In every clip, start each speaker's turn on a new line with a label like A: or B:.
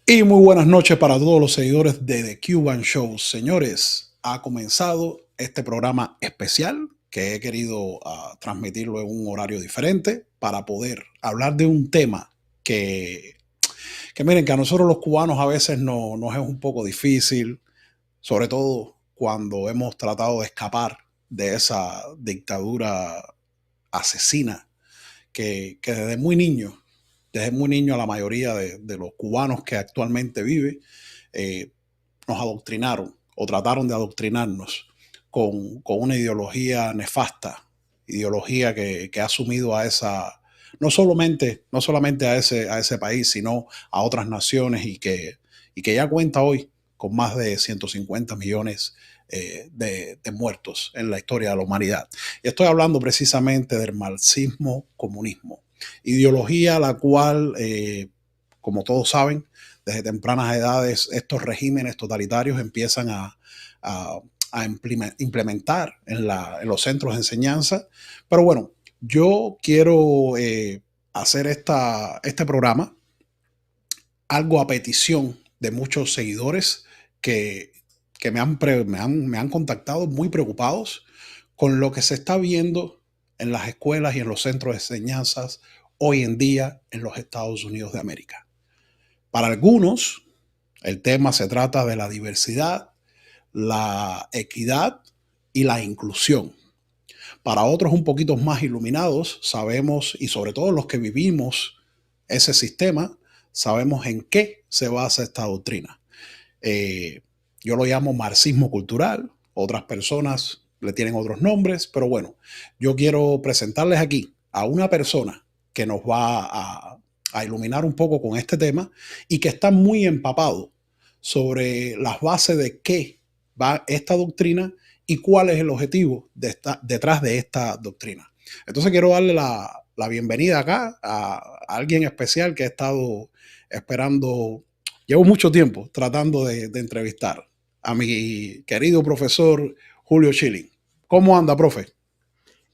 A: Y muy buenas noches para todos los seguidores de The Cuban Show. Señores, ha comenzado este programa especial que he querido transmitirlo en un horario diferente para poder hablar de un tema que, que miren, que a nosotros los cubanos a veces nos es un poco difícil, sobre todo cuando hemos tratado de escapar de esa dictadura asesina que desde muy niño a la mayoría de los cubanos que actualmente vive, eh, nos adoctrinaron o trataron de adoctrinarnos con una ideología nefasta, ideología que ha sumido a esa, no solamente a ese país, sino a otras naciones y que ya cuenta hoy con más de 150 millones de muertos en la historia de la humanidad. Y estoy hablando precisamente del marxismo-comunismo, ideología la cual, como todos saben, desde tempranas edades estos regímenes totalitarios empiezan a, a implementar en los centros de enseñanza. Pero bueno, yo quiero hacer este programa algo a petición de muchos seguidores que, que me han contactado muy preocupados con lo que se está viendo en las escuelas y en los centros de enseñanzas hoy en día en los Estados Unidos de América. Para algunos, el tema se trata de la diversidad, la equidad y la inclusión. Para otros un poquito más iluminados, sabemos, y sobre todo los que vivimos ese sistema, sabemos en qué se basa esta doctrina. Eh, yo lo llamo marxismo cultural, otras personas le tienen otros nombres, pero bueno, yo quiero presentarles aquí a una persona que nos va a iluminar un poco con este tema y que está muy empapado sobre las bases de qué va esta doctrina y cuál es el objetivo detrás de esta doctrina. Entonces quiero darle la bienvenida acá a alguien especial que he estado esperando. Llevo mucho tiempo tratando de entrevistar a mi querido profesor Julio Schilling. ¿Cómo anda, profe?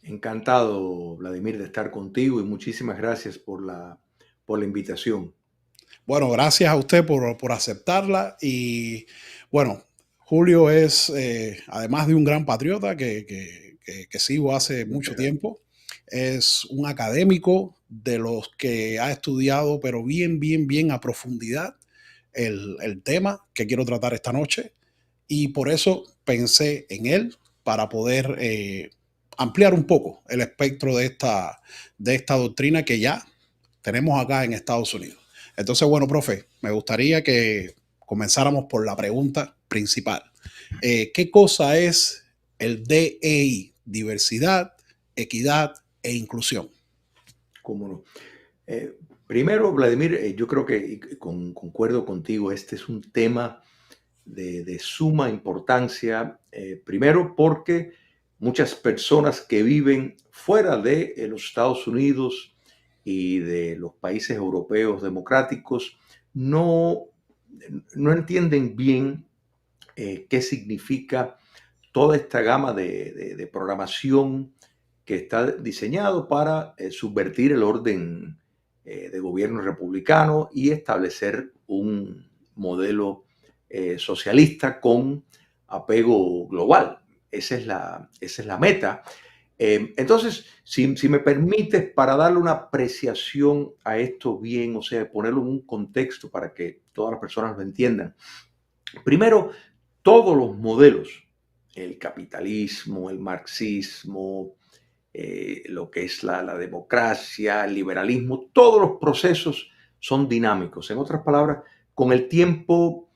B: Encantado, Vladimir, de estar contigo y muchísimas gracias por la invitación.
A: Bueno, gracias a usted por aceptarla. Y bueno, Julio es, además de un gran patriota que sigo hace mucho
B: Muchas gracias.
A: tiempo, es un académico de los que ha estudiado, pero bien a profundidad el tema que quiero tratar esta noche. Y por eso pensé en él para poder ampliar un poco el espectro de esta doctrina que ya tenemos acá en Estados Unidos. Entonces, bueno, profe, me gustaría que comenzáramos por la pregunta principal. ¿Qué cosa es el DEI? Diversidad, equidad e inclusión.
B: ¿Cómo no? Eh, Primero, Vladimir, yo creo que concuerdo contigo, este es un tema de suma importancia. Primero, porque muchas personas que viven fuera de los Estados Unidos y de los países europeos democráticos no, no entienden bien qué significa toda esta gama de programación que está diseñado para subvertir el orden de gobierno republicano y establecer un modelo socialista con apego global. Esa es la meta. Entonces, si me permites, para darle una apreciación a esto bien, o sea, ponerlo en un contexto para que todas las personas lo entiendan. Primero, todos los modelos, el capitalismo, el marxismo, lo que es la democracia, el liberalismo, todos los procesos son dinámicos. En otras palabras, con el tiempo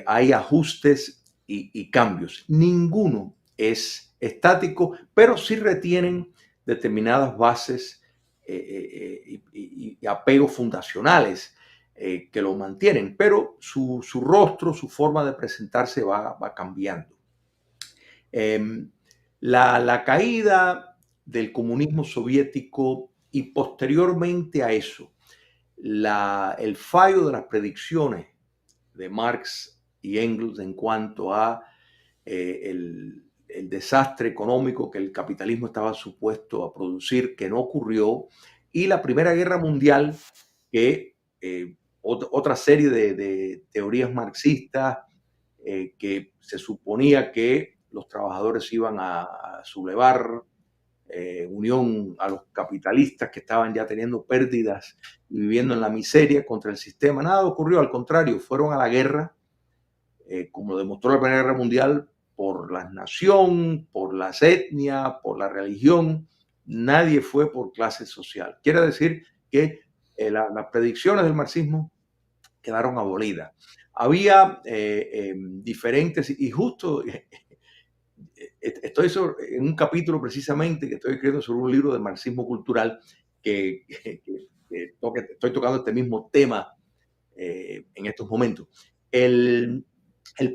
B: hay ajustes y cambios. Ninguno es estático, pero sí retienen determinadas bases y apegos fundacionales que lo mantienen, pero su rostro, su forma de presentarse va cambiando. Eh, la caída del comunismo soviético y posteriormente a eso, el fallo de las predicciones de Marx y Engels en cuanto a el desastre económico que el capitalismo estaba supuesto a producir, que no ocurrió, y la Primera Guerra Mundial, que otra serie de teorías marxistas que se suponía que los trabajadores iban a sublevar unión a los capitalistas que estaban ya teniendo pérdidas y viviendo en la miseria contra el sistema. Nada ocurrió, al contrario, fueron a la guerra, como lo demostró la Primera Guerra Mundial, por la nación, por las etnias, por la religión. Nadie fue por clase social. Quiere decir que las predicciones del marxismo quedaron abolidas. Había diferentes, y justo estoy en un capítulo precisamente que estoy escribiendo sobre un libro de marxismo cultural estoy tocando este mismo tema en estos momentos. El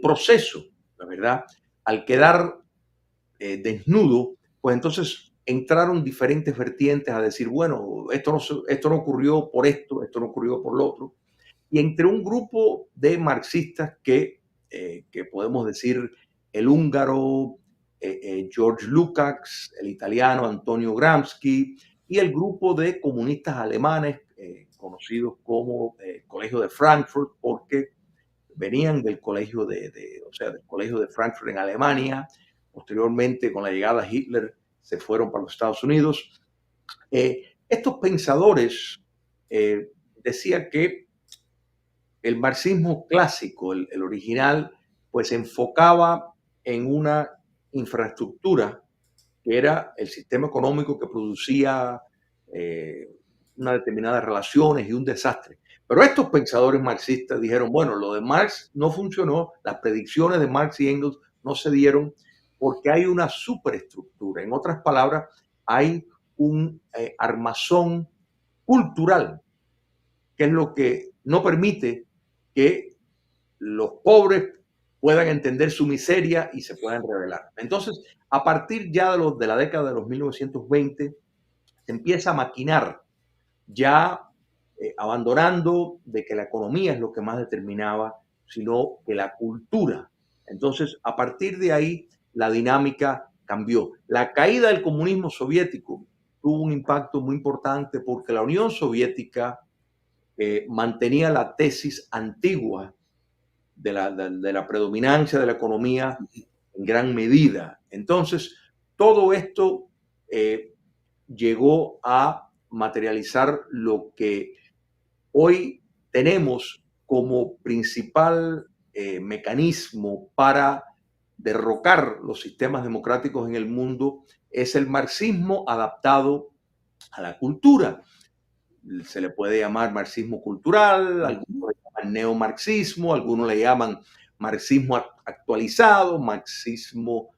B: proceso, la verdad, al quedar desnudo, pues entonces entraron diferentes vertientes a decir, bueno, esto no ocurrió por esto no ocurrió por lo otro. Y entre un grupo de marxistas que podemos decir el húngaro George Lukács, el italiano Antonio Gramsci y el grupo de comunistas alemanes conocidos como Colegio de Frankfurt, porque venían del colegio del colegio de Frankfurt en Alemania. Posteriormente, con la llegada de Hitler, se fueron para los Estados Unidos. Estos pensadores decían que el marxismo clásico, el original, pues se enfocaba en una infraestructura que era el sistema económico que producía unas determinadas relaciones y un desastre. Pero estos pensadores marxistas dijeron, bueno, lo de Marx no funcionó, las predicciones de Marx y Engels no se dieron porque hay una superestructura. En otras palabras, hay un armazón cultural, que es lo que no permite que los pobres puedan entender su miseria y se puedan rebelar. Entonces, a partir ya de la década de los 1920, se empieza a maquinar, ya abandonando de que la economía es lo que más determinaba, sino que la cultura. Entonces, a partir de ahí, la dinámica cambió. La caída del comunismo soviético tuvo un impacto muy importante porque la Unión Soviética mantenía la tesis antigua de la predominancia de la economía en gran medida. Entonces, todo esto llegó a materializar lo que hoy tenemos como principal mecanismo para derrocar los sistemas democráticos en el mundo, es el marxismo adaptado a la cultura. Se le puede llamar marxismo cultural, algunos le llaman neomarxismo, algunos le llaman marxismo actualizado, marxismo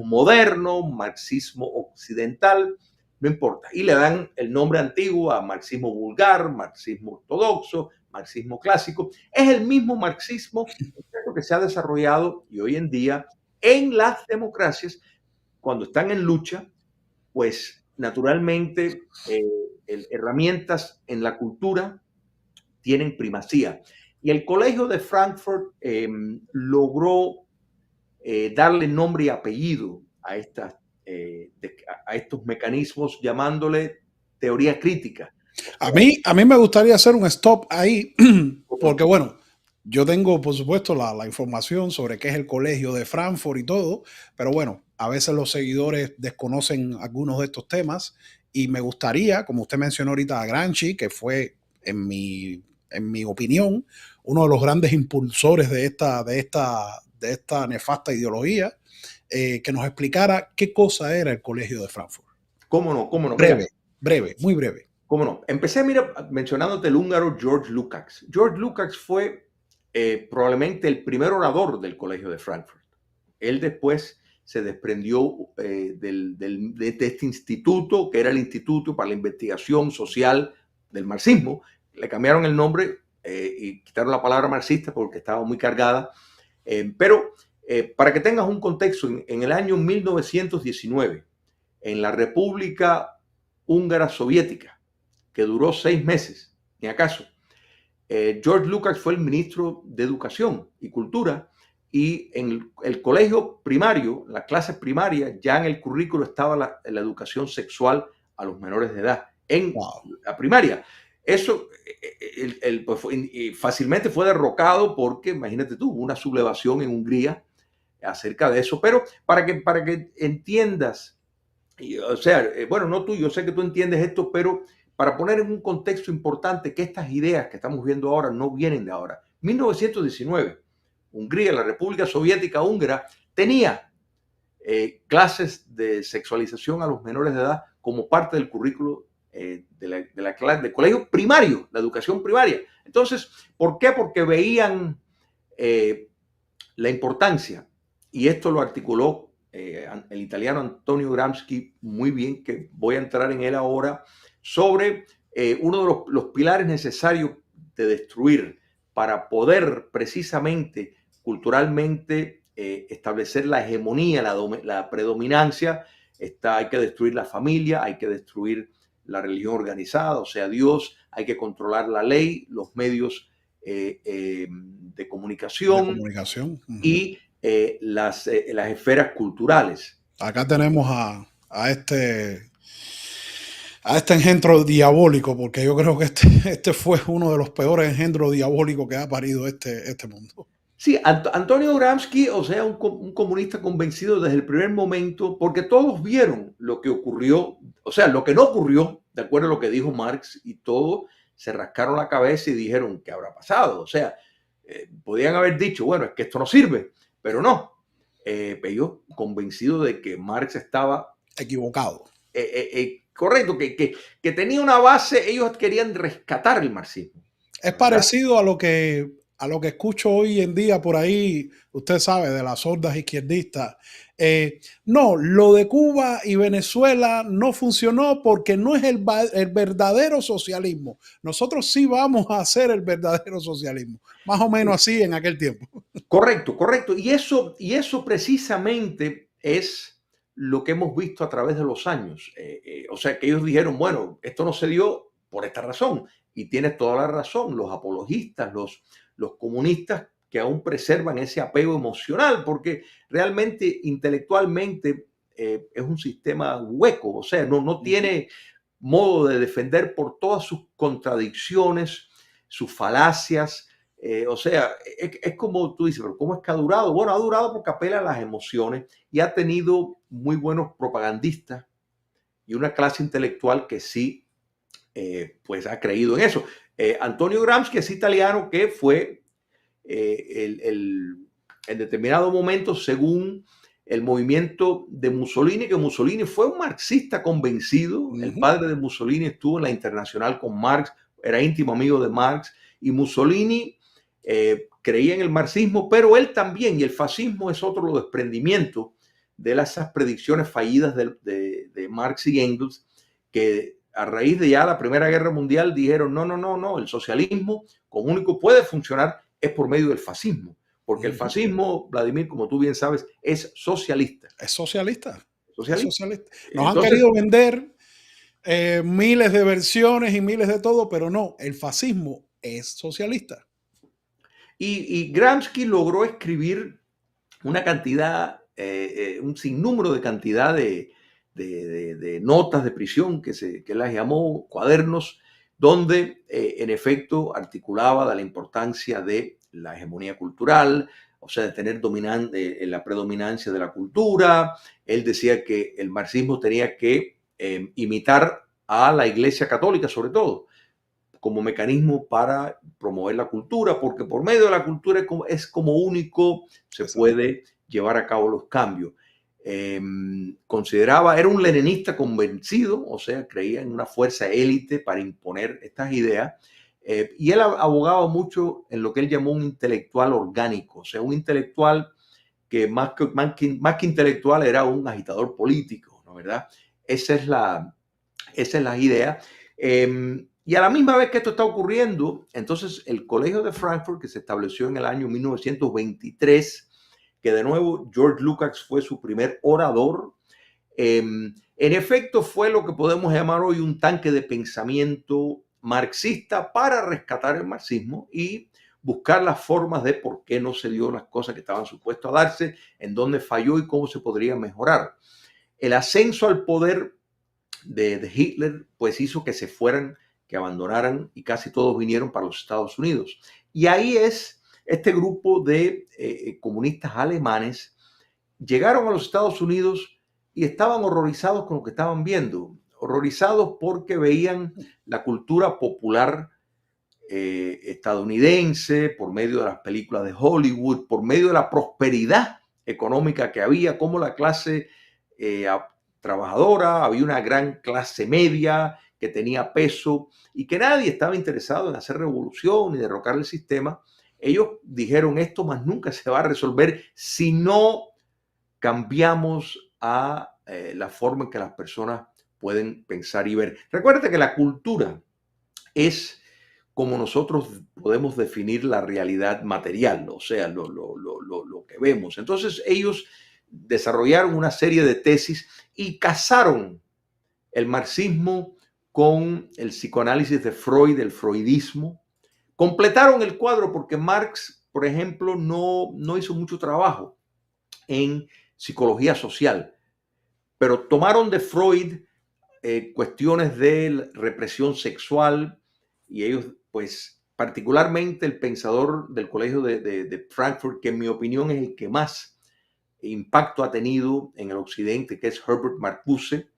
B: moderno, marxismo occidental, no importa. Y le dan el nombre antiguo a marxismo vulgar, marxismo ortodoxo, marxismo clásico. Es el mismo marxismo que se ha desarrollado y hoy en día en las democracias, cuando están en lucha, pues naturalmente herramientas en la cultura tienen primacía. Y el Colegio de Frankfurt logró darle nombre y apellido a estos mecanismos llamándole teoría crítica.
A: A mí me gustaría hacer un stop ahí, porque bueno, yo tengo, por supuesto, la información sobre qué es el Colegio de Frankfurt y todo, pero bueno, a veces los seguidores desconocen algunos de estos temas y me gustaría, como usted mencionó ahorita a Gramsci, que fue, en mi opinión, uno de los grandes impulsores de esta nefasta ideología, que nos explicara qué cosa era el Colegio de Frankfurt.
B: ¿Cómo no? ¿Cómo no?
A: Breve, breve, muy breve.
B: ¿Cómo no? Empecé, mira, mencionándote el húngaro George Lukács. George Lukács fue probablemente el primer orador del Colegio de Frankfurt. Él después se desprendió de este instituto, que era el Instituto para la Investigación Social del Marxismo. Le cambiaron el nombre y quitaron la palabra marxista porque estaba muy cargada. Pero para que tengas un contexto, en el año 1919, en la República Húngara Soviética, que duró 6 meses, ni acaso, George Lukács fue el ministro de Educación y Cultura, y en el colegio primario, las clases primarias, ya en el currículo estaba la educación sexual a los menores de edad, en la primaria. Eso pues, fácilmente fue derrocado porque, imagínate tú, hubo una sublevación en Hungría acerca de eso. Pero para que entiendas, o sea, bueno, no tú, yo sé que tú entiendes esto, pero para poner en un contexto importante que estas ideas que estamos viendo ahora no vienen de ahora. 1919, Hungría, la República Soviética Húngara, tenía clases de sexualización a los menores de edad como parte del currículo del colegio primario, la educación primaria. Entonces, ¿por qué? Porque veían la importancia, y esto lo articuló el italiano Antonio Gramsci muy bien, que voy a entrar en él ahora, sobre uno de los pilares necesarios de destruir para poder precisamente culturalmente establecer la hegemonía, la predominancia. Hay que destruir la familia, hay que destruir la religión organizada, o sea, Dios, hay que controlar la ley, los medios de
A: De
B: comunicación
A: comunicación.
B: y las esferas culturales.
A: Acá tenemos a este engendro diabólico, porque yo creo que este fue uno de los peores engendros diabólicos que ha parido este mundo.
B: Sí, Antonio Gramsci, o sea, un comunista convencido desde el primer momento, porque todos vieron lo que ocurrió, o sea, lo que no ocurrió, de acuerdo a lo que dijo Marx, y todos se rascaron la cabeza y dijeron, ¿qué habrá pasado? O sea, podían haber dicho, bueno, es que esto no sirve, pero no. Ellos convencidos de que Marx estaba
A: Equivocado.
B: correcto, que tenía una base, ellos querían rescatar el marxismo,
A: Es
B: ¿verdad?
A: parecido a lo que escucho hoy en día por ahí, usted sabe, de las hordas izquierdistas. No, lo de Cuba y Venezuela no funcionó porque no es el verdadero socialismo. Nosotros sí vamos a hacer el verdadero socialismo. Más o menos así en aquel tiempo.
B: Correcto, correcto. Y eso precisamente es lo que hemos visto a través de los años. O sea, que ellos dijeron, bueno, esto no se dio por esta razón. Y tienes toda la razón, los apologistas, los comunistas que aún preservan ese apego emocional, porque realmente intelectualmente es un sistema hueco, o sea, no tiene modo de defender por todas sus contradicciones, sus falacias. O sea, es como tú dices, pero ¿cómo es que ha durado? Bueno, ha durado porque apela a las emociones y ha tenido muy buenos propagandistas y una clase intelectual que sí, pues ha creído en eso. Antonio Gramsci es italiano que fue en determinado momento, según el movimiento de Mussolini, que Mussolini fue un marxista convencido. El padre de Mussolini estuvo en la Internacional con Marx, era íntimo amigo de Marx, y Mussolini creía en el marxismo, pero él también, y el fascismo es otro desprendimiento de esas predicciones fallidas de Marx y Engels, que a raíz de ya la Primera Guerra Mundial dijeron, no, el socialismo como único puede funcionar es por medio del fascismo, porque el fascismo, Vladimir, como tú bien sabes, es socialista.
A: Es socialista. Es
B: Socialista.
A: socialista. Nos han
B: Entonces,
A: querido vender miles de versiones y miles de todo, pero no, el fascismo es socialista.
B: y Gramsci logró escribir una cantidad, un sinnúmero de cantidad de notas de prisión que las llamó cuadernos, donde en efecto articulaba de la importancia de la hegemonía cultural, o sea, de tener la predominancia de la cultura. Él decía que el marxismo tenía que imitar a la Iglesia Católica, sobre todo, como mecanismo para promover la cultura, porque por medio de la cultura es como único se
A: Exacto.
B: puede llevar a cabo los cambios. Consideraba, era un leninista convencido, o sea, creía en una fuerza élite para imponer estas ideas, y él abogaba mucho en lo que él llamó un intelectual orgánico, o sea, un intelectual que más que intelectual era un agitador político, ¿no? ¿Verdad? Esa es la idea. Y a la misma vez que esto está ocurriendo, entonces el Colegio de Frankfurt, que se estableció en el año 1923, que de nuevo George Lukács fue su primer orador, en efecto fue lo que podemos llamar hoy un tanque de pensamiento marxista para rescatar el marxismo y buscar las formas de por qué no se dio las cosas que estaban supuestas a darse, en dónde falló y cómo se podría mejorar. El ascenso al poder de Hitler, pues hizo que abandonaran y casi todos vinieron para los Estados Unidos. Y ahí es este grupo de comunistas alemanes llegaron a los Estados Unidos y estaban horrorizados con lo que estaban viendo, horrorizados porque veían la cultura popular estadounidense por medio de las películas de Hollywood, por medio de la prosperidad económica que había, como la clase trabajadora, había una gran clase media que tenía peso y que nadie estaba interesado en hacer revolución ni derrocar el sistema. Ellos dijeron, esto más nunca se va a resolver si no cambiamos a la forma en que las personas pueden pensar y ver. Recuerda que la cultura es como nosotros podemos definir la realidad material, o sea, lo que vemos. Entonces ellos desarrollaron una serie de tesis y casaron el marxismo con el psicoanálisis de Freud, el freudismo. Completaron el cuadro porque Marx, por ejemplo, no hizo mucho trabajo en psicología social, pero tomaron de Freud cuestiones de represión sexual y ellos, pues, particularmente el pensador del colegio de Frankfurt, que en mi opinión es el que más impacto ha tenido en el occidente, que es Herbert Marcuse,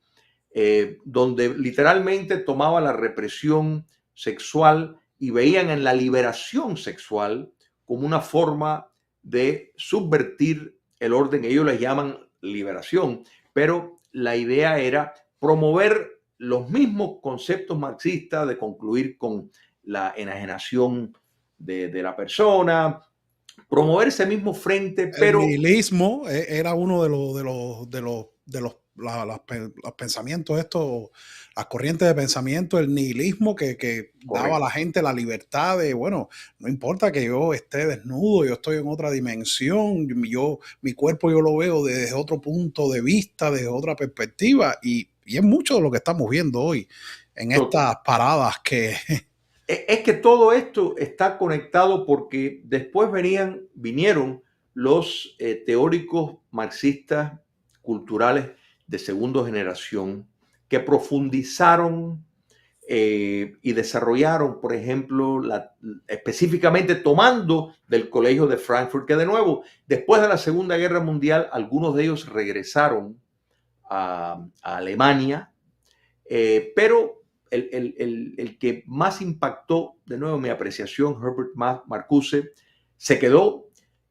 B: donde literalmente tomaba la represión sexual y veían en la liberación sexual como una forma de subvertir el orden. Ellos les llaman liberación, pero la idea era promover los mismos conceptos marxistas de concluir con la enajenación de la persona, promover ese mismo frente,
A: El
B: pero
A: nihilismo era uno los pensamientos estos, las corrientes de pensamiento, el nihilismo que daba a la
B: correcto.
A: gente la libertad de, bueno, no importa que yo esté desnudo, yo estoy en otra dimensión, mi cuerpo yo lo veo desde otro punto de vista, desde otra perspectiva, y es mucho de lo que estamos viendo hoy en estas paradas que
B: Es que todo esto está conectado porque después vinieron los teóricos marxistas culturales de segunda generación que profundizaron y desarrollaron, por ejemplo, específicamente tomando del Colegio de Frankfurt, que de nuevo, después de la Segunda Guerra Mundial, algunos de ellos regresaron a Alemania, pero el que más impactó, de nuevo mi apreciación, Herbert Marcuse, se quedó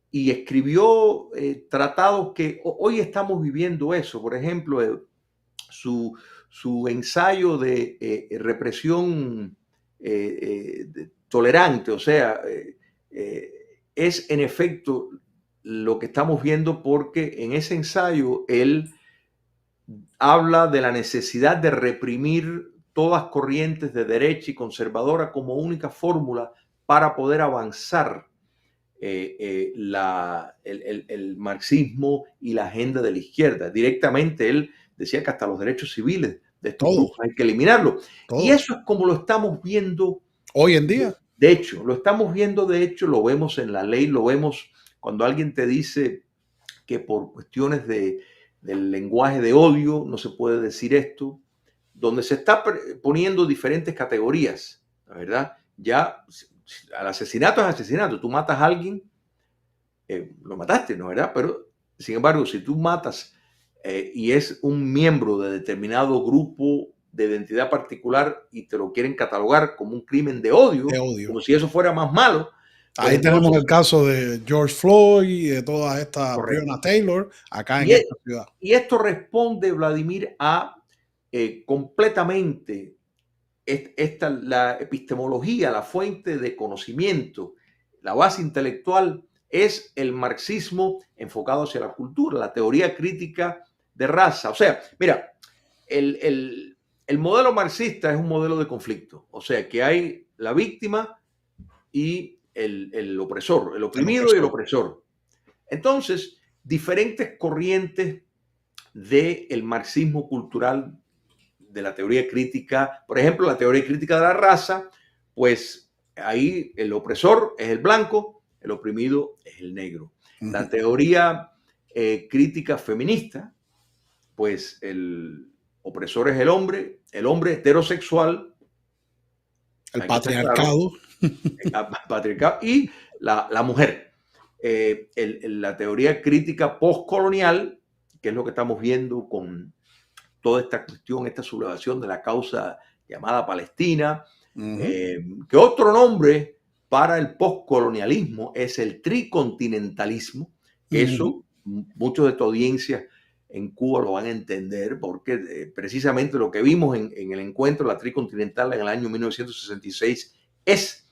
B: y escribió tratados que hoy estamos viviendo eso. Por ejemplo, su ensayo de represión tolerante, o sea, es en efecto lo que estamos viendo porque en ese ensayo él habla de la necesidad de reprimir todas corrientes de derecha y conservadora como única fórmula para poder avanzar el marxismo y la agenda de la izquierda. Directamente él decía que hasta los derechos civiles de estos
A: todo,
B: grupos hay que eliminarlos. Y
A: todo,
B: eso es como lo estamos viendo.
A: hoy en día,
B: De hecho, lo estamos viendo, de hecho, lo vemos en la ley, lo vemos cuando alguien te dice que por cuestiones del lenguaje de odio no se puede decir esto, donde se está poniendo diferentes categorías, la verdad. Ya al asesinato es asesinato, tú matas a alguien, lo mataste, ¿no? ¿Verdad? Pero, sin embargo, si tú matas y es un miembro de determinado grupo de identidad particular y te lo quieren catalogar como un crimen de
A: de
B: odio,
A: odio.
B: como si eso fuera más malo, pues
A: Ahí tenemos
B: entonces,
A: el caso de George Floyd y de toda esta
B: correcto.
A: Breonna Taylor acá en
B: Y,
A: esta ciudad.
B: y esto responde, Vladimir, a completamente la epistemología, la fuente de conocimiento, la base intelectual es el marxismo enfocado hacia la cultura, la teoría crítica de raza. O sea, mira, el modelo marxista es un modelo de conflicto. O sea, que hay la víctima y el opresor, el
A: El
B: oprimido y el
A: opresor.
B: opresor. Entonces, diferentes corrientes del marxismo cultural, de la teoría crítica, por ejemplo, la teoría crítica de la raza, pues ahí el opresor es el blanco, el oprimido es el negro. La
A: Ujú.
B: teoría crítica feminista, pues el opresor es el hombre heterosexual
A: El
B: hay que estar claro,
A: patriarcado.
B: patriarcado y la mujer. La teoría crítica postcolonial, que es lo que estamos viendo con toda esta cuestión, esta sublevación de la causa llamada Palestina,
A: Ujú,
B: que otro nombre para el postcolonialismo es el tricontinentalismo, que
A: ujú,
B: eso muchos de tu audiencia en Cuba lo van a entender, porque precisamente lo que vimos en el encuentro de la tricontinental en el año 1966 es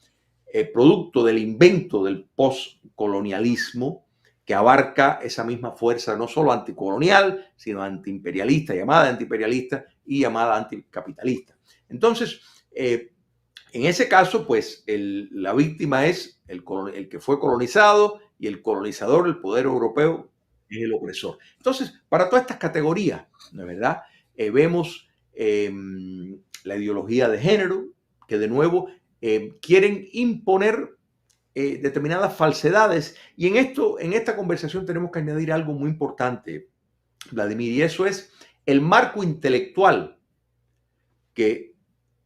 B: producto del invento del postcolonialismo, que abarca esa misma fuerza no solo anticolonial, sino antiimperialista, llamada antiimperialista y llamada anticapitalista. Entonces, en ese caso, pues la víctima es el que fue colonizado y el colonizador, el poder europeo, es el opresor. Entonces, para todas estas categorías, ¿no es verdad? Vemos la ideología de género, que de nuevo quieren imponer determinadas falsedades. Y en esta conversación tenemos que añadir algo muy importante, Vladimir, y eso es el marco intelectual que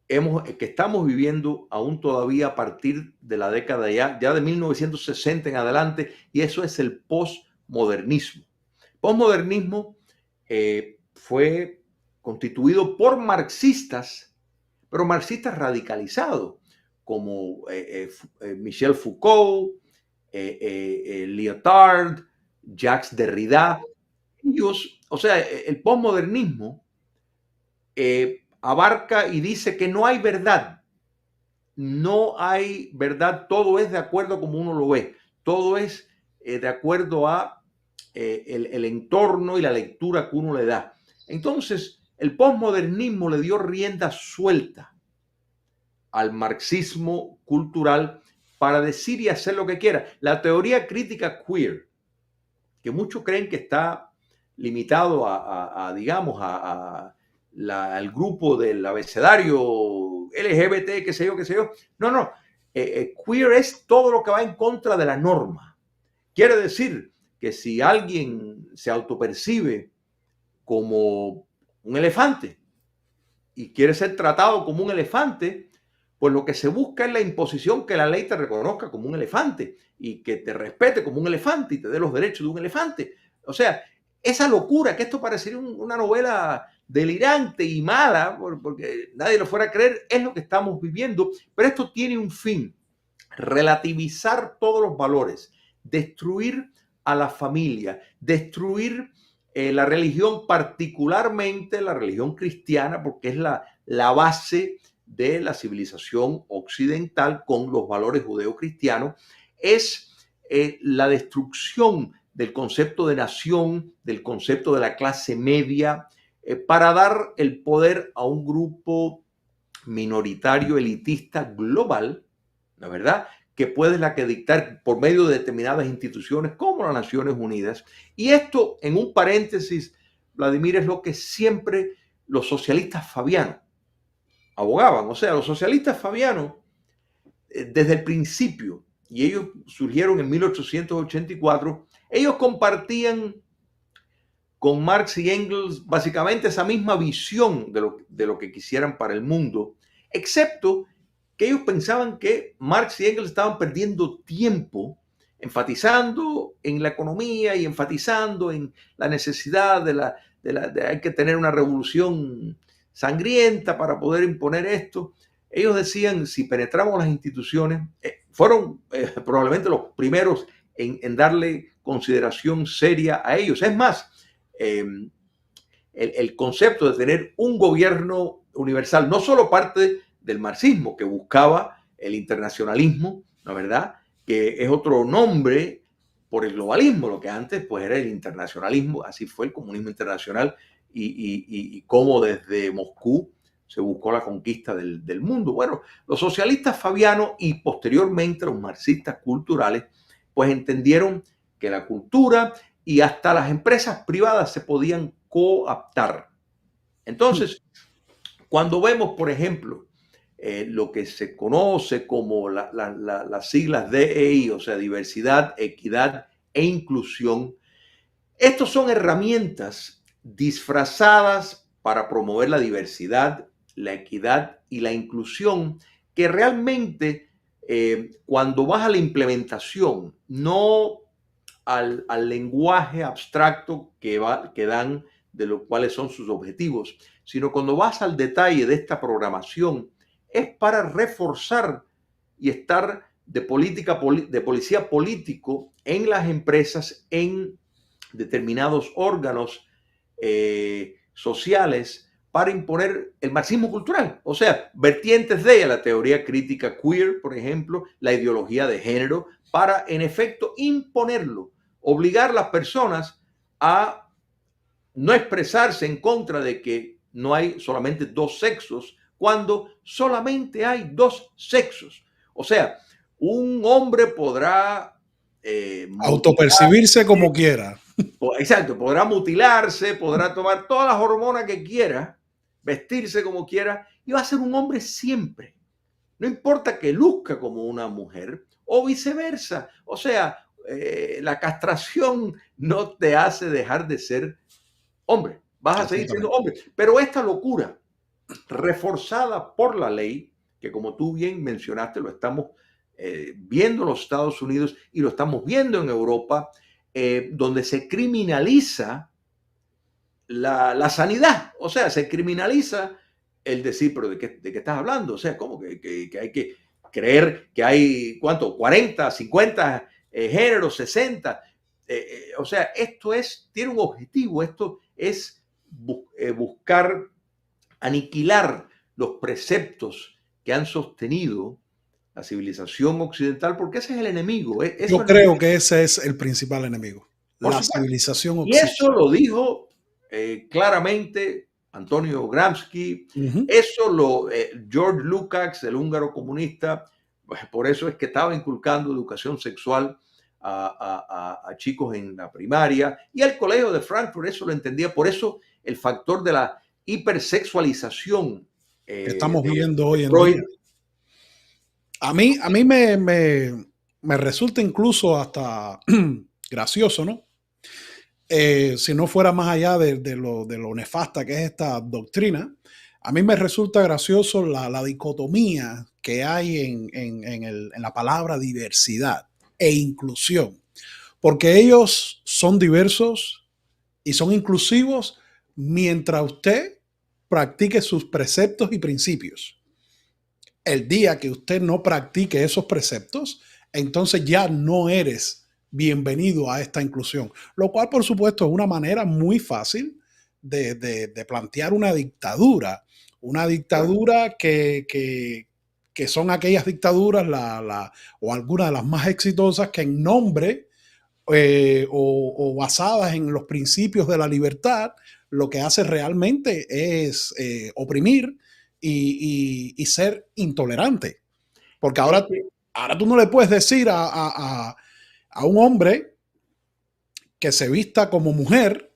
B: que estamos viviendo aún todavía a partir de la década ya de 1960 en adelante, y eso es el postmodernismo. Postmodernismo fue constituido por marxistas, pero marxistas radicalizados, como Michel Foucault, Lyotard, Jacques Derrida. Ellos, o sea, el postmodernismo abarca y dice que no hay verdad, no hay verdad, todo es de acuerdo como uno lo ve, todo es de acuerdo a el entorno y la lectura que uno le da. Entonces, el postmodernismo le dio rienda suelta al marxismo cultural para decir y hacer lo que quiera. La teoría crítica queer, que muchos creen que está limitado digamos, al grupo del abecedario LGBT, qué sé yo, qué sé yo. No, no. Queer es todo lo que va en contra de la norma. Quiere decir que si alguien se autopercibe como un elefante y quiere ser tratado como un elefante, pues lo que se busca es la imposición que la ley te reconozca como un elefante y que te respete como un elefante y te dé los derechos de un elefante. O sea, esa locura, que esto parecería una novela delirante y mala, porque nadie lo fuera a creer, es lo que estamos viviendo, pero esto tiene un fin: relativizar todos los valores, destruir a la familia, destruir la religión, particularmente la religión cristiana, porque es la base de la civilización occidental con los valores judeocristianos, es la destrucción del concepto de nación, del concepto de la clase media, para dar el poder a un grupo minoritario, elitista, global, ¿la verdad? Que puede la que dictar por medio de determinadas instituciones como las Naciones Unidas. Y esto, en un paréntesis, Vladimir, es lo que siempre los socialistas fabianos abogaban. O sea, los socialistas fabianos, desde el principio, y ellos surgieron en 1884, ellos compartían con Marx y Engels básicamente esa misma visión de lo que quisieran para el mundo, excepto que ellos pensaban que Marx y Engels estaban perdiendo tiempo enfatizando en la economía y enfatizando en la necesidad de hay que tener una revolución sangrienta para poder imponer esto. Ellos decían, si penetramos las instituciones, fueron probablemente los primeros en darle consideración seria a ellos. Es más, el concepto de tener un gobierno universal, no solo parte del marxismo, que buscaba el internacionalismo, ¿no es verdad? Que es otro nombre por el globalismo, lo que antes pues era el internacionalismo, así fue el comunismo internacional y cómo desde Moscú se buscó la conquista del mundo. Bueno, los socialistas fabianos y posteriormente los marxistas culturales pues entendieron que la cultura y hasta las empresas privadas se podían coaptar. Entonces, cuando vemos, por ejemplo, lo que se conoce como las siglas DEI, o sea, diversidad, equidad e inclusión, estos son herramientas disfrazadas para promover la diversidad, la equidad y la inclusión que realmente cuando vas a la implementación, no al lenguaje abstracto que dan de lo cuáles son sus objetivos, sino cuando vas al detalle de esta programación, es para reforzar y estar de policía político en las empresas, en determinados órganos sociales, para imponer el marxismo cultural. O sea, vertientes de ella, la teoría crítica queer, por ejemplo, la ideología de género, para en efecto imponerlo, obligar a las personas a no expresarse en contra de que no hay solamente dos sexos, cuando solamente hay dos sexos. O sea, un hombre podrá
A: Autopercibirse como quiera.
B: exacto, podrá mutilarse, podrá tomar todas las hormonas que quiera, vestirse como quiera, y va a ser un hombre siempre. No importa que luzca como una mujer o viceversa. O sea, la castración no te hace dejar de ser hombre. Vas a seguir siendo hombre. Pero esta locura, reforzada por la ley, que como tú bien mencionaste, lo estamos viendo en los Estados Unidos y lo estamos viendo en Europa, donde se criminaliza la sanidad. O sea, se criminaliza el decir, pero ¿de qué estás hablando? O sea, ¿cómo que hay que creer que hay, ¿cuánto? 40, 50 géneros, 60. O sea, tiene un objetivo, esto es buscar aniquilar los preceptos que han sostenido la civilización occidental, porque ese es el enemigo.
A: Yo creo que ese es el principal enemigo,
B: por
A: la
B: supuesto.
A: civilización
B: Y eso
A: occidental.
B: lo dijo claramente Antonio Gramsci,
A: Ujú.
B: George Lukács, el húngaro comunista, pues por eso es que estaba inculcando educación sexual a chicos en la primaria, y el colegio de Frankfurt eso lo entendía, por eso el factor de la hipersexualización
A: Que estamos viendo
B: de
A: hoy en
B: Freud.
A: día. A mí me resulta incluso hasta gracioso, ¿no? Si no fuera más allá de lo nefasta que es esta doctrina, a mí me resulta gracioso la dicotomía que hay en la palabra diversidad e inclusión, porque ellos son diversos y son inclusivos mientras usted practique sus preceptos y principios. El día que usted no practique esos preceptos, entonces ya no eres bienvenido a esta inclusión. Lo cual, por supuesto, es una manera muy fácil de plantear una dictadura que son aquellas dictaduras o algunas de las más exitosas que en nombre o basadas en los principios de la libertad, lo que hace realmente es oprimir y ser intolerante. Porque
B: Es
A: ahora,
B: que,
A: ahora tú no le puedes decir a un hombre que se vista como mujer,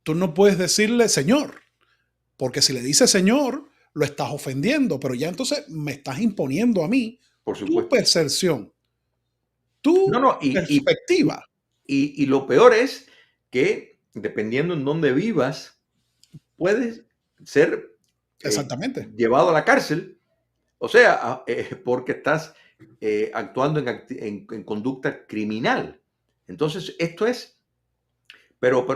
A: tú no puedes decirle señor, porque si le dices señor, lo estás ofendiendo, pero ya entonces me estás imponiendo a mí
B: por
A: tu
B: supuesto.
A: percepción,
B: No,
A: tu
B: no,
A: perspectiva.
B: y lo peor es que dependiendo en dónde vivas, puedes ser
A: Exactamente.
B: llevado a la cárcel, o sea, porque estás actuando en conducta criminal. Entonces, esto es, pero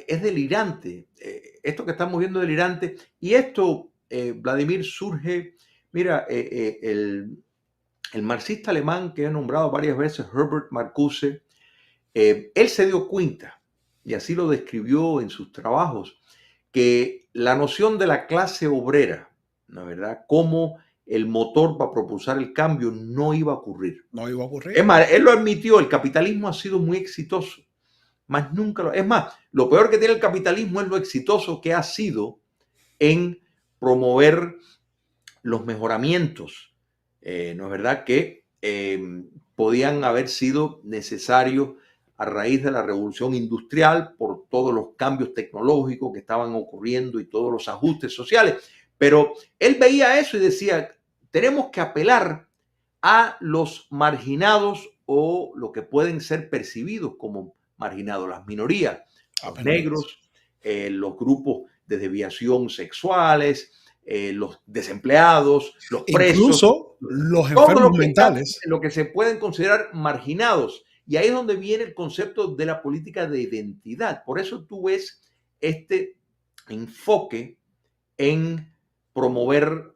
B: es delirante. Esto que estamos viendo es delirante. Y esto, Vladimir, surge, mira, el marxista alemán que he nombrado varias veces, Herbert Marcuse, él se dio cuenta, y así lo describió en sus trabajos, que la noción de la clase obrera, ¿la verdad? Como el motor para propulsar el cambio no iba a ocurrir.
A: No iba a
B: Es
A: ocurrir.
B: más, él lo admitió, el capitalismo ha sido muy exitoso, más nunca lo... Es más, lo peor que tiene el capitalismo es lo exitoso que ha sido en promover los mejoramientos, ¿no es verdad? Que podían haber sido necesarios a raíz de la revolución industrial por todos los cambios tecnológicos que estaban ocurriendo y todos los ajustes sociales. Pero él veía eso y decía, tenemos que apelar a los marginados o lo que pueden ser percibidos como marginados, las minorías,
A: A
B: los
A: minorías.
B: negros, los grupos de desviación sexuales, los desempleados, los presos,
A: Incluso los
B: todo
A: enfermos mentales.
B: lo que se pueden considerar marginados. Y ahí es donde viene el concepto de la política de identidad. Por eso tú ves este enfoque en promover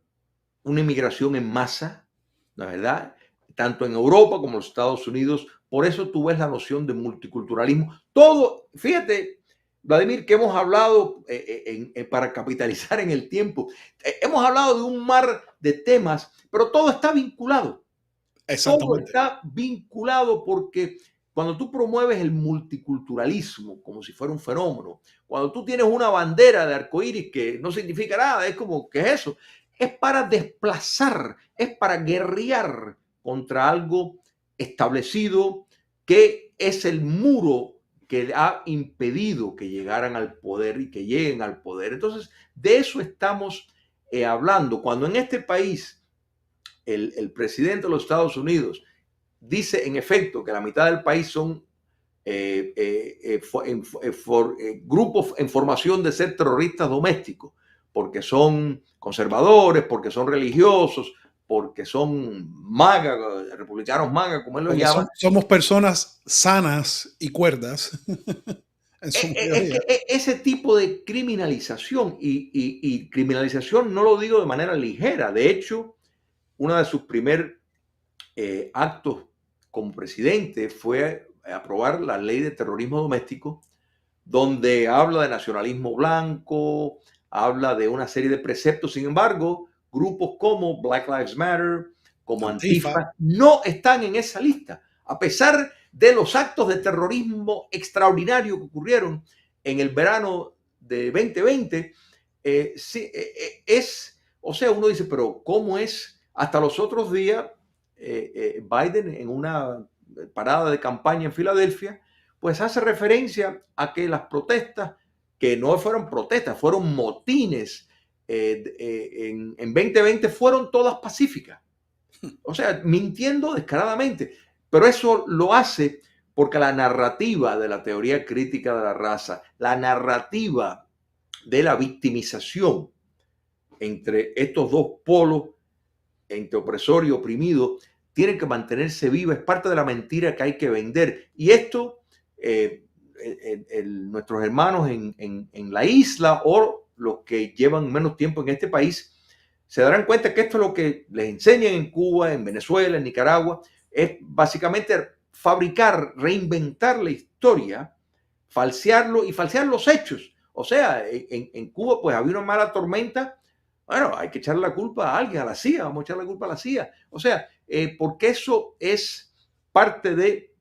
B: una inmigración en masa, ¿la verdad? Tanto en Europa como en los Estados Unidos. Por eso tú ves la noción de multiculturalismo. Todo, fíjate, Vladimir, que hemos hablado para capitalizar en el tiempo. Hemos hablado de un mar de temas, pero todo está vinculado. Todo
A: Exactamente.
B: está vinculado porque cuando tú promueves el multiculturalismo como si fuera un fenómeno, cuando tú tienes una bandera de arcoíris que no significa nada, es como, ¿qué es eso? Es para desplazar, es para guerrear contra algo establecido que es el muro que ha impedido que llegaran al poder y que lleguen al poder. Entonces, de eso estamos hablando. Cuando en este país el presidente de los Estados Unidos dice en efecto que la mitad del país son grupos en formación de ser terroristas domésticos, porque son conservadores, porque son religiosos, porque son maga, republicanos maga, como él los
A: Porque
B: llama.
A: somos personas sanas y cuerdas en su
B: Es
A: mayoría.
B: que ese tipo de criminalización y criminalización no lo digo de manera ligera. De hecho, uno de sus primeros actos como presidente fue aprobar la ley de terrorismo doméstico, donde habla de nacionalismo blanco, habla de una serie de preceptos. Sin embargo, grupos como Black Lives Matter, como
A: Antifa.
B: Antifa, no están en esa lista, a pesar de los actos de terrorismo extraordinarios que ocurrieron en el verano de 2020. Sí, o sea, uno dice, pero ¿cómo es? Hasta los otros días, Biden en una parada de campaña en Filadelfia, pues hace referencia a que las protestas, que no fueron protestas, fueron motines en 2020, fueron todas pacíficas. O sea, mintiendo descaradamente. Pero eso lo hace porque la narrativa de la teoría crítica de la raza, la narrativa de la victimización entre estos dos polos, entre opresor y oprimido, tiene que mantenerse viva, es parte de la mentira que hay que vender. Y esto, nuestros hermanos en la isla o los que llevan menos tiempo en este país, se darán cuenta que esto es lo que les enseñan en Cuba, en Venezuela, en Nicaragua, es básicamente fabricar, reinventar la historia, falsearlo y falsear los hechos. O sea, en Cuba pues había una mala tormenta. Bueno, hay que echarle la culpa a alguien, a la CIA, vamos a echarle la culpa a la CIA. O sea, porque eso es parte de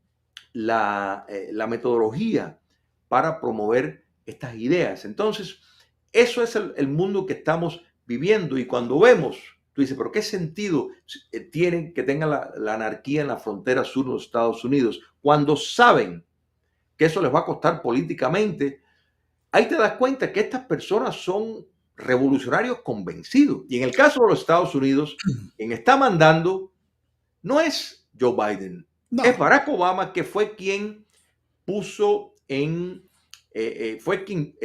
B: la metodología para promover estas ideas. Entonces, eso es el mundo que estamos viviendo y cuando vemos, tú dices, pero ¿qué sentido tiene que tenga la anarquía en la frontera sur de los Estados Unidos cuando saben que eso les va a costar políticamente? Ahí te das cuenta que estas personas son revolucionarios convencidos. Y en el caso de los Estados Unidos, quien está mandando no es Joe Biden, es
A: No,
B: Barack Obama, que fue quien fue quien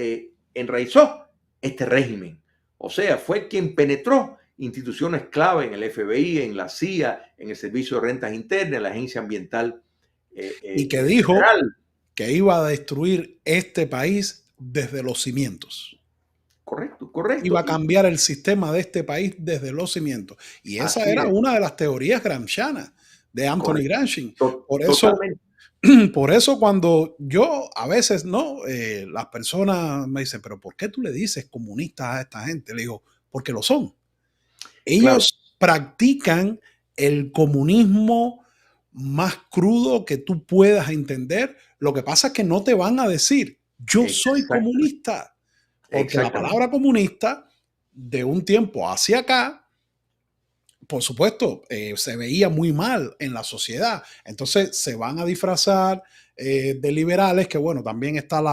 B: enraizó este régimen. O sea, fue quien penetró instituciones clave en el FBI, en la CIA, en el Servicio de Rentas Internas, en la Agencia Ambiental
A: y que dijo
B: Federal.
A: que iba a destruir este país desde los cimientos.
B: Correcto, correcto.
A: Iba a cambiar el sistema de este país desde los cimientos. Y esa
B: Así
A: era
B: es,
A: una de las teorías gramscianas de Anthony
B: correcto.
A: Gramsci. Por eso,
B: Totalmente.
A: por eso cuando yo a veces, ¿no? Las personas me dicen, pero ¿por qué tú le dices comunistas a esta gente? Le digo, porque lo son.
B: Claro,
A: Ellos practican el comunismo más crudo que tú puedas entender. Lo que pasa es que no te van a decir, yo soy
B: exactamente,
A: comunista, porque la
B: exactamente.
A: palabra comunista de un tiempo hacia acá, por supuesto, se veía muy mal en la sociedad. Entonces se van a disfrazar de liberales, que bueno, también está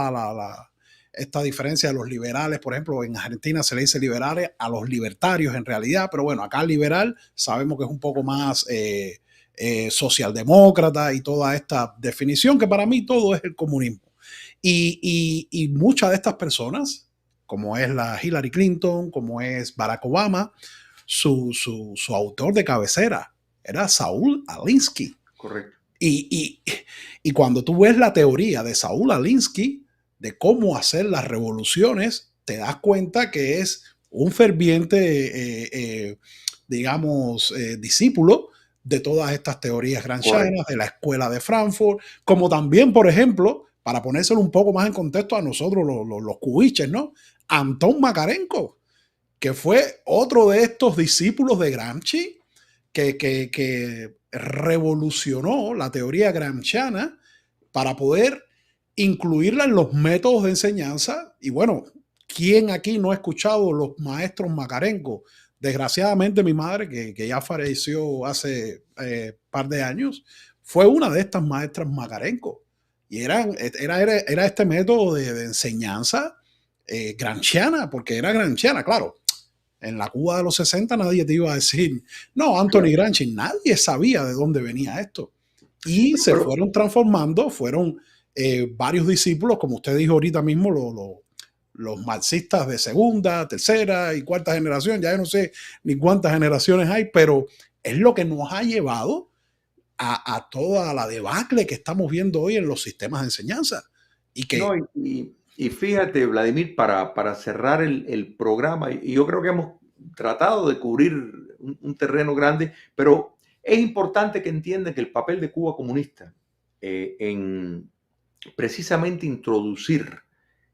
A: esta diferencia de los liberales. Por ejemplo, en Argentina se le dice liberales a los libertarios en realidad, pero bueno, acá liberal sabemos que es un poco más socialdemócrata y toda esta definición, que para mí todo es el comunismo. Y muchas de estas personas como es la Hillary Clinton, como es Barack Obama, su autor de cabecera era Saúl Alinsky.
B: Correcto.
A: Y, y, y cuando tú ves la teoría de Saúl Alinsky de cómo hacer las revoluciones, te das cuenta que es un ferviente, digamos, discípulo de todas estas teorías
B: Correcto.
A: gramscianas, de la escuela de Frankfurt, como también, por ejemplo, para ponérselo un poco más en contexto a nosotros, los cubiches, ¿no? Antón Makarenko, que fue otro de estos discípulos de Gramsci, que revolucionó la teoría gramsciana para poder incluirla en los métodos de enseñanza. Y bueno, ¿quién aquí no ha escuchado los maestros Makarenko? Desgraciadamente mi madre, que ya falleció hace par de años, fue una de estas maestras Makarenko. Y era este método de enseñanza gramsciana, porque era gramsciana, claro. En la Cuba de los 60 nadie te iba a decir, no, Anthony
B: Claro.
A: Gramsci, nadie sabía de dónde venía esto. Y
B: No,
A: se
B: pero
A: fueron transformando, fueron varios discípulos, como usted dijo ahorita mismo, los marxistas de segunda, tercera y cuarta generación, ya yo no sé ni cuántas generaciones hay, pero es lo que nos ha llevado a toda la debacle que estamos viendo hoy en los sistemas de enseñanza. Y
B: no,
A: que,
B: y fíjate, Vladimir, para cerrar el programa, y yo creo que hemos tratado de cubrir un terreno grande, pero es importante que entiendan que el papel de Cuba comunista en precisamente introducir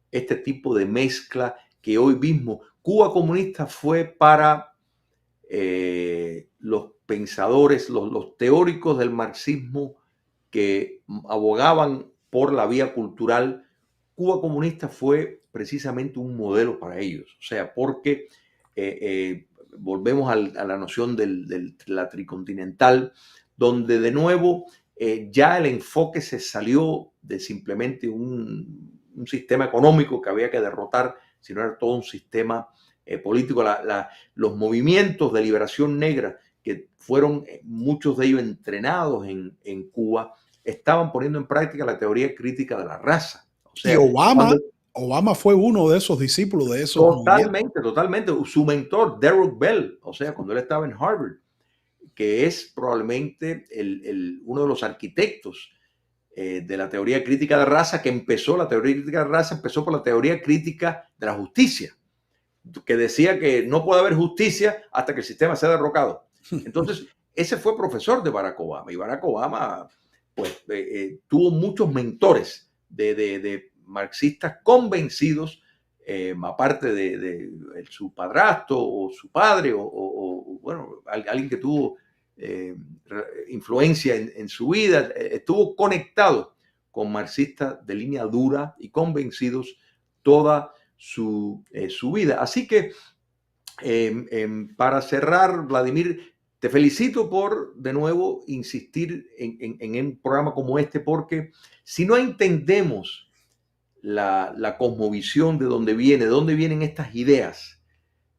B: este tipo de mezcla que hoy mismo Cuba comunista fue para los pensadores, los teóricos del marxismo que abogaban por la vía cultural. Cuba comunista fue precisamente un modelo para ellos, o sea, porque volvemos a la noción de la tricontinental, donde de nuevo ya el enfoque se salió de simplemente un sistema económico que había que derrotar, sino era todo un sistema político. Los movimientos de liberación negra, que fueron muchos de ellos entrenados en Cuba, estaban poniendo en práctica la teoría crítica de la raza. O
A: y
B: sea, cuando
A: Obama fue uno de esos discípulos de esos movimientos.
B: totalmente, totalmente, su mentor, Derrick Bell, o sea, cuando él estaba en Harvard, que es probablemente uno de los arquitectos de la teoría crítica de raza, la teoría crítica de raza empezó por la teoría crítica de la justicia, que decía que no puede haber justicia hasta que el sistema sea derrocado. Entonces, ese fue profesor de Barack Obama, y Barack Obama pues, tuvo muchos mentores de marxistas convencidos, aparte de su padrastro o su padre, o bueno, alguien que tuvo eh, influencia en su vida, estuvo conectado con marxistas de línea dura y convencidos toda su vida. Así que para cerrar, Vladimir, te felicito por de nuevo insistir en un programa como este, porque si no entendemos la cosmovisión de dónde vienen estas ideas,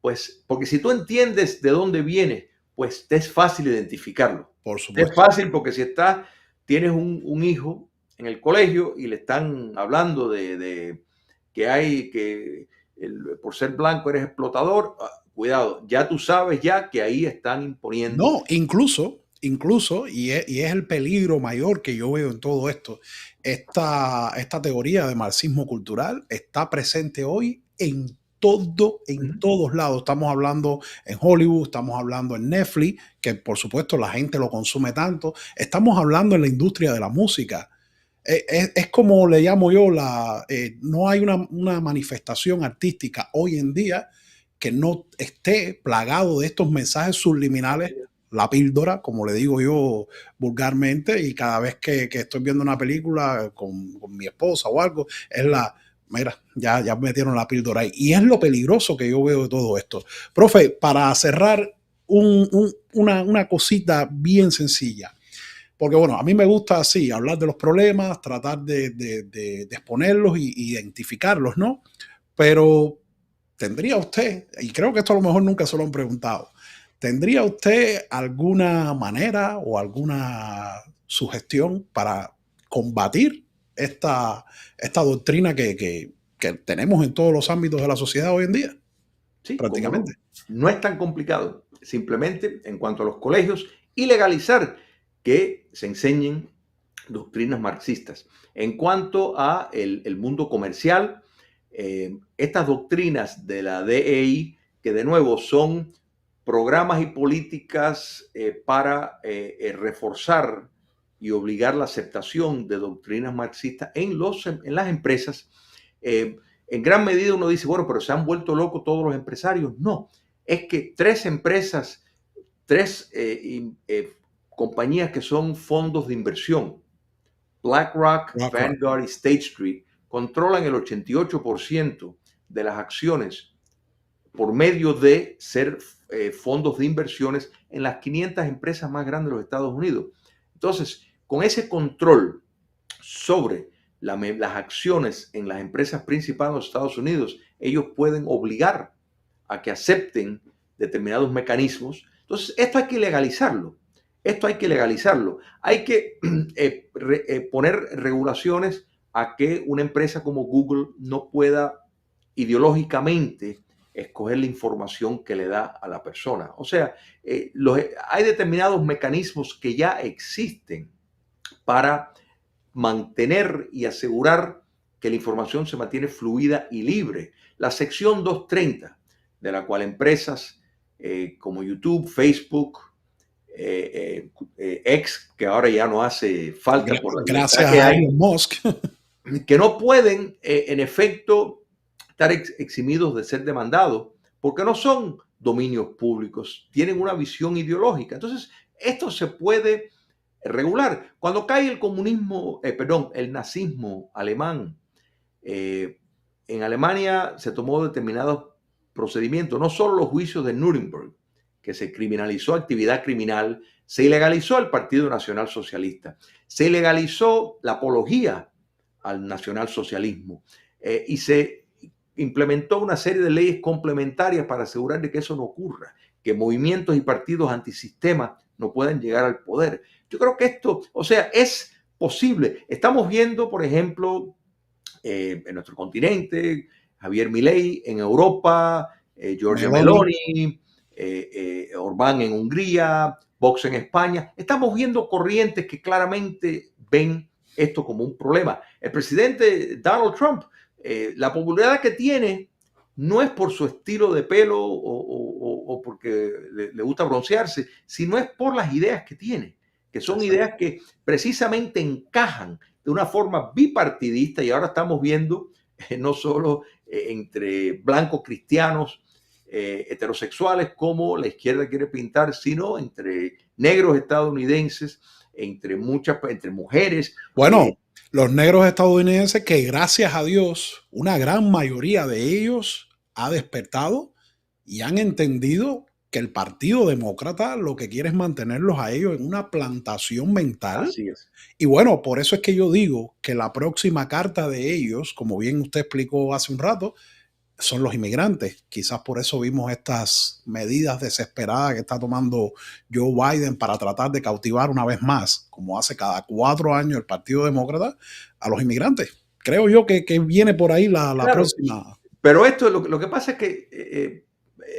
B: pues, porque si tú entiendes de dónde viene, pues te es fácil identificarlo.
A: Por
B: Te es
A: supuesto.
B: fácil porque si tienes un hijo en el colegio y le están hablando de que hay que por ser blanco eres explotador, cuidado, ya tú sabes ya que ahí están imponiendo.
A: No, incluso, y es el peligro mayor que yo veo en todo esto, esta teoría de marxismo cultural está presente hoy en
B: Ujú.
A: todos lados. Estamos hablando en Hollywood, estamos hablando en Netflix, que por supuesto la gente lo consume tanto. Estamos hablando en la industria de la música. Es como le llamo yo, no hay una manifestación artística hoy en día que no esté plagado de estos mensajes subliminales, la píldora, como le digo yo vulgarmente, y cada vez que estoy viendo una película con mi esposa o algo, es mira, ya metieron la píldora ahí. Y es lo peligroso que yo veo de todo esto. Profe, para cerrar, una cosita bien sencilla. Porque bueno, a mí me gusta así, hablar de los problemas, tratar de exponerlos y identificarlos, ¿no? Pero ¿tendría usted, y creo que esto a lo mejor nunca se lo han preguntado, ¿tendría usted alguna manera o alguna sugestión para combatir esta doctrina que que tenemos en todos los ámbitos de la sociedad hoy en día,
B: Sí, cómo
A: prácticamente.
B: no. No es tan complicado. Simplemente, en cuanto a los colegios, y legalizar que se enseñen doctrinas marxistas. En cuanto a el mundo comercial, estas doctrinas de la DEI, que de nuevo son programas y políticas para reforzar y obligar la aceptación de doctrinas marxistas en las empresas. En gran medida uno dice, bueno, pero se han vuelto locos todos los empresarios. No, es que tres empresas, tres compañías que son fondos de inversión, BlackRock,
A: BlackRock.
B: Vanguard y State Street, controlan el 88% de las acciones por medio de ser fondos de inversiones en las 500 empresas más grandes de los Estados Unidos. Entonces, con ese control sobre las acciones en las empresas principales de los Estados Unidos, ellos pueden obligar a que acepten determinados mecanismos. Entonces, esto hay que legalizarlo. Esto hay que legalizarlo. Hay que poner regulaciones a que una empresa como Google no pueda ideológicamente escoger la información que le da a la persona. O sea, hay determinados mecanismos que ya existen para mantener y asegurar que la información se mantiene fluida y libre. La sección 230, de la cual empresas como YouTube, Facebook, X, que ahora ya no hace falta por la libertad
A: Gracias
B: que
A: a
B: hay,
A: Elon Musk.
B: que no pueden, en efecto, estar eximidos de ser demandados porque no son dominios públicos, tienen una visión ideológica. Entonces, esto se puede regular. Cuando cae el comunismo, el nazismo alemán, en Alemania se tomó determinados procedimientos, no solo los juicios de Nuremberg, que se criminalizó actividad criminal, se ilegalizó el Partido Nacional Socialista, se ilegalizó la apología al nacionalsocialismo y se implementó una serie de leyes complementarias para asegurar de que eso no ocurra, que movimientos y partidos antisistema no puedan llegar al poder. Yo creo que esto, o sea, es posible. Estamos viendo, por ejemplo, en nuestro continente, Javier Milei en Europa, Giorgia Meloni, Orbán en Hungría, Vox en España. Estamos viendo corrientes que claramente ven esto como un problema. El presidente Donald Trump, la popularidad que tiene no es por su estilo de pelo o porque le gusta broncearse, sino es por las ideas que tiene, que son ideas que precisamente encajan de una forma bipartidista, y ahora estamos viendo no solo entre blancos cristianos heterosexuales como la izquierda quiere pintar, sino entre negros estadounidenses, entre mujeres.
A: Bueno, los negros estadounidenses que gracias a Dios, una gran mayoría de ellos ha despertado y han entendido que el Partido Demócrata lo que quiere es mantenerlos a ellos en una plantación mental.
B: Así es.
A: Y bueno, por eso es que yo digo que la próxima carta de ellos, como bien usted explicó hace un rato, son los inmigrantes. Quizás por eso vimos estas medidas desesperadas que está tomando Joe Biden para tratar de cautivar una vez más, como hace cada 4 años el Partido Demócrata, a los inmigrantes. Creo yo que viene por ahí la
B: Claro,
A: próxima.
B: pero esto lo que pasa es que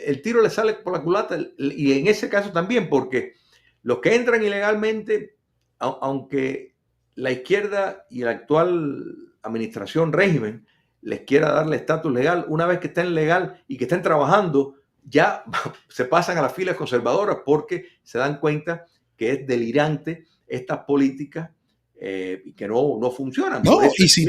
B: el tiro le sale por la culata, y en ese caso también, porque los que entran ilegalmente, aunque la izquierda y la actual administración, régimen, les quiera darle estatus legal, una vez que estén legal y que estén trabajando, ya se pasan a las filas conservadoras porque se dan cuenta que es delirante estas políticas y que no funcionan.
A: No,
B: Por eso
A: y
B: es que,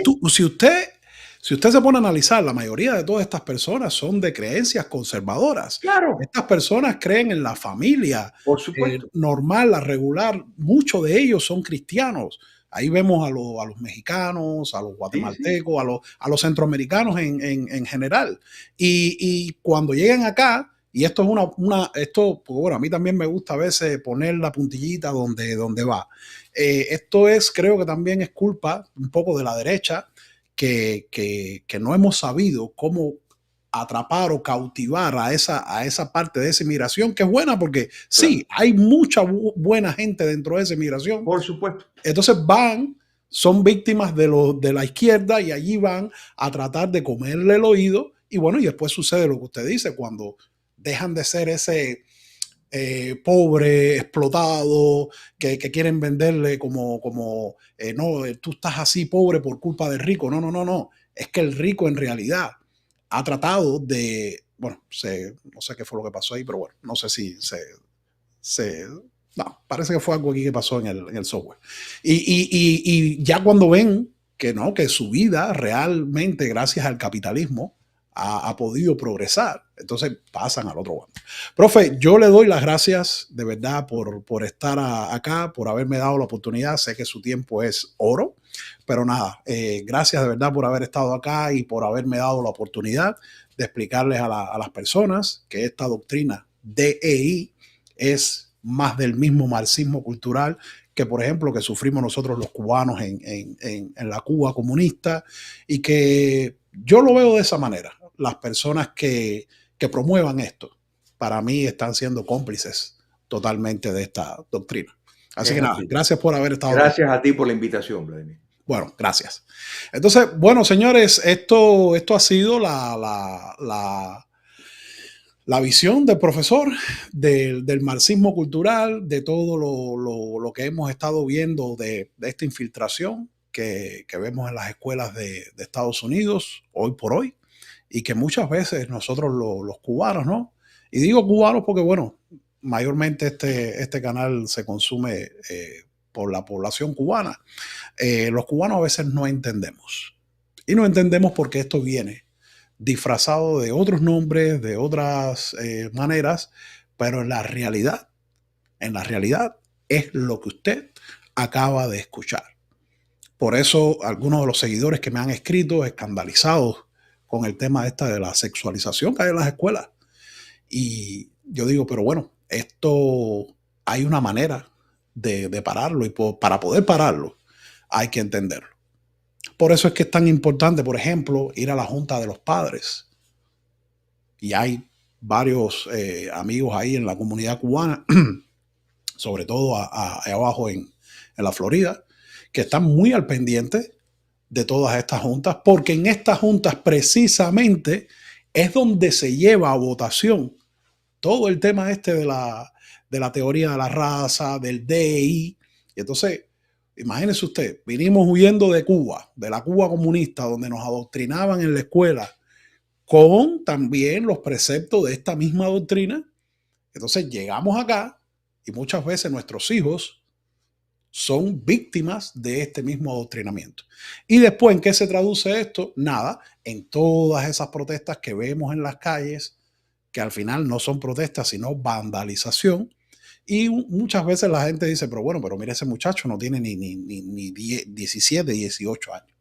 A: si usted se pone a analizar, la mayoría de todas estas personas son de creencias conservadoras.
B: claro,
A: Estas personas creen en la familia
B: por supuesto.
A: normal, la regular. Muchos de ellos son cristianos. Ahí vemos a los mexicanos, a los
B: Sí, sí.
A: guatemaltecos, a los centroamericanos en general. Y cuando llegan acá, y esto es esto, pues bueno, a mí también me gusta a veces poner la puntillita donde va. Esto es, creo que también es culpa un poco de la derecha, que no hemos sabido cómo atrapar o cautivar a esa parte de esa inmigración, que es buena porque
B: Claro,
A: sí, hay mucha buena gente dentro de esa inmigración.
B: por supuesto.
A: Entonces van, son víctimas de la izquierda y allí van a tratar de comerle el oído. Y bueno, y después sucede lo que usted dice, cuando dejan de ser ese pobre, explotado, que quieren venderle como no, tú estás así pobre por culpa del rico. No, no, no, no. Es que el rico en realidad ha tratado de, bueno, no sé qué fue lo que pasó ahí, pero bueno, no sé si no, parece que fue algo aquí que pasó en el software. Y ya cuando ven que no, que su vida realmente, gracias al capitalismo, ha podido progresar, entonces pasan al otro bando. Profe, yo le doy las gracias de verdad por estar acá, por haberme dado la oportunidad. Sé que su tiempo es oro, pero nada, gracias de verdad por haber estado acá y por haberme dado la oportunidad de explicarles a las personas que esta doctrina DEI es más del mismo marxismo cultural que, por ejemplo, que sufrimos nosotros los cubanos en la Cuba comunista, y que yo lo veo de esa manera. Las personas que promuevan esto, para mí están siendo cómplices totalmente de esta doctrina. Así
B: Es
A: que nada,
B: así.
A: gracias por haber estado aquí.
B: Gracias a ti por la invitación, Vladimir.
A: Bueno, gracias. Entonces, bueno, señores, esto ha sido la visión del profesor del marxismo cultural, de todo lo que hemos estado viendo de esta infiltración que vemos en las escuelas de Estados Unidos hoy por hoy, y que muchas veces nosotros los cubanos, ¿no? Y digo cubanos porque, bueno, mayormente este canal se consume por la población cubana. Los cubanos a veces no entendemos. Y no entendemos porque esto viene disfrazado de otros nombres, de otras maneras, pero en la realidad es lo que usted acaba de escuchar. Por eso algunos de los seguidores que me han escrito escandalizados con el tema esta de la sexualización que hay en las escuelas. Y yo digo, pero bueno, esto hay una manera de pararlo, y para poder pararlo hay que entenderlo. Por eso es que es tan importante, por ejemplo, ir a la junta de los padres. Y hay varios amigos ahí en la comunidad cubana, sobre todo abajo en la Florida, que están muy al pendiente de todas estas juntas, porque en estas juntas precisamente es donde se lleva a votación todo el tema este de la teoría de la raza, del DEI. Y entonces, imagínese usted, vinimos huyendo de Cuba, de la Cuba comunista, donde nos adoctrinaban en la escuela con también los preceptos de esta misma doctrina. Entonces llegamos acá y muchas veces nuestros hijos son víctimas de este mismo adoctrinamiento. ¿Y después en qué se traduce esto? Nada, en todas esas protestas que vemos en las calles, que al final no son protestas, sino vandalización. Y muchas veces la gente dice, pero bueno, pero mira, ese muchacho no tiene ni 17, 18 años.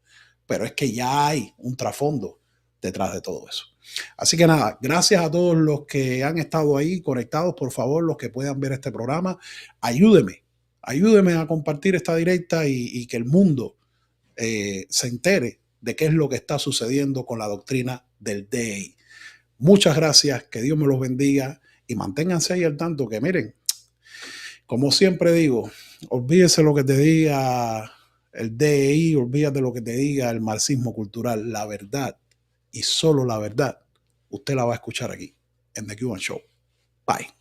A: Pero es que ya hay un trasfondo detrás de todo eso. Así que nada, gracias a todos los que han estado ahí conectados. Por favor, los que puedan ver este programa, ayúdeme a compartir esta directa y que el mundo se entere de qué es lo que está sucediendo con la doctrina del DEI. Muchas gracias, que Dios me los bendiga y manténganse ahí al tanto, que miren, como siempre digo, olvídese lo que te diga el DEI, olvídate lo que te diga el marxismo cultural. La verdad, y solo la verdad, usted la va a escuchar aquí, en The Cuban Show. Bye.